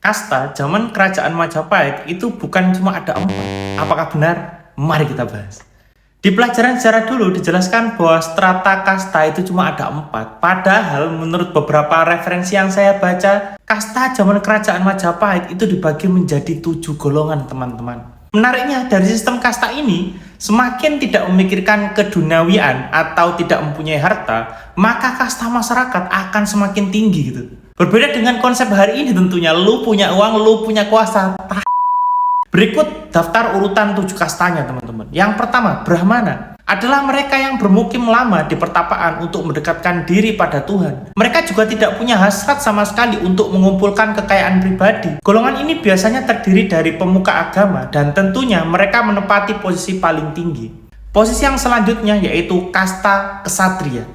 Kasta zaman kerajaan Majapahit itu bukan cuma ada 4. Apakah benar? Mari kita bahas. Di pelajaran sejarah dulu dijelaskan bahwa strata kasta itu cuma ada 4. Padahal menurut beberapa referensi yang saya baca, kasta zaman kerajaan Majapahit itu dibagi menjadi 7 golongan, teman-teman. Menariknya, dari sistem kasta ini, semakin tidak memikirkan keduniawian atau tidak mempunyai harta, maka kasta masyarakat akan semakin tinggi gitu. Berbeda dengan konsep hari ini tentunya, lu punya uang, lu punya kuasa. Berikut daftar urutan 7 kastanya, teman-teman. Yang pertama, Brahmana adalah mereka yang bermukim lama di pertapaan untuk mendekatkan diri pada Tuhan. Mereka juga tidak punya hasrat sama sekali untuk mengumpulkan kekayaan pribadi. Golongan ini biasanya terdiri dari pemuka agama dan tentunya mereka menempati posisi paling tinggi. Posisi yang selanjutnya yaitu kasta ksatria.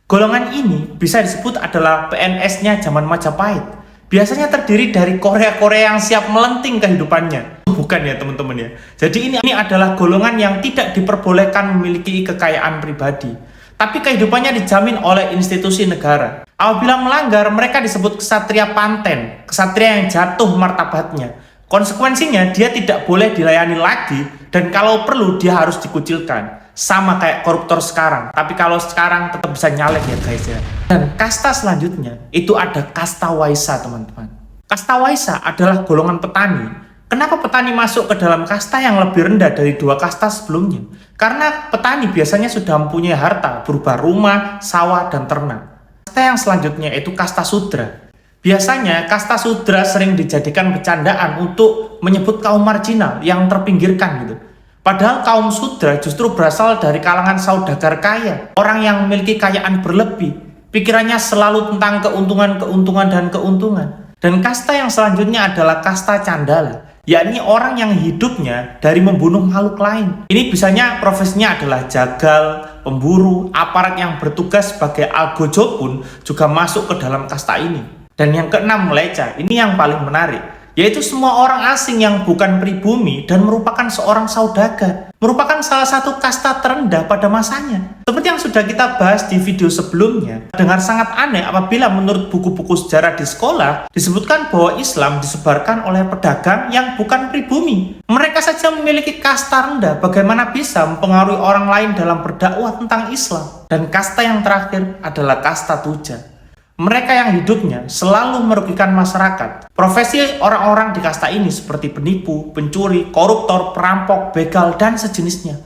Golongan ini bisa disebut adalah PNS-nya zaman Majapahit. Biasanya terdiri dari Korea-Korea yang siap melenting kehidupannya. Bukan ya teman-teman ya. Jadi ini adalah golongan yang tidak diperbolehkan memiliki kekayaan pribadi. Tapi kehidupannya dijamin oleh institusi negara. Apabila melanggar, mereka disebut ksatria panten. Ksatria yang jatuh martabatnya. Konsekuensinya dia tidak boleh dilayani lagi dan kalau perlu dia harus dikucilkan. Sama kayak koruptor sekarang, tapi kalau sekarang tetap bisa nyalek ya guys ya. Dan kasta selanjutnya itu ada kasta waisa, teman-teman. Kasta waisa adalah golongan petani. Kenapa petani masuk ke dalam kasta yang lebih rendah dari 2 kasta sebelumnya? Karena petani biasanya sudah mempunyai harta berupa rumah, sawah, dan ternak. Kasta yang selanjutnya itu kasta sudra. Biasanya kasta sudra sering dijadikan bercandaan untuk menyebut kaum marginal yang terpinggirkan gitu. Padahal kaum sudra justru berasal dari kalangan saudagar kaya, orang yang memiliki kekayaan berlebih. Pikirannya selalu tentang keuntungan dan keuntungan. Dan kasta yang selanjutnya adalah kasta candala, yakni orang yang hidupnya dari membunuh makhluk lain. Ini biasanya profesinya adalah jagal, pemburu, aparat yang bertugas sebagai algojo pun juga masuk ke dalam kasta ini. Dan yang keenam, meleca. Ini yang paling menarik, yaitu semua orang asing yang bukan pribumi dan merupakan seorang saudagar, merupakan salah satu kasta terendah pada masanya. Seperti yang sudah kita bahas di video sebelumnya, dengar sangat aneh apabila menurut buku-buku sejarah di sekolah disebutkan bahwa Islam disebarkan oleh pedagang yang bukan pribumi. Mereka saja memiliki kasta rendah, bagaimana bisa mempengaruhi orang lain dalam berdakwah tentang Islam? Dan kasta yang terakhir adalah kasta tuja. Mereka yang hidupnya selalu merugikan masyarakat. Profesi orang-orang di kasta ini seperti penipu, pencuri, koruptor, perampok, begal, dan sejenisnya.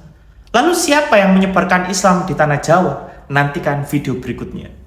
Lalu siapa yang menyebarkan Islam di tanah Jawa? Nantikan video berikutnya.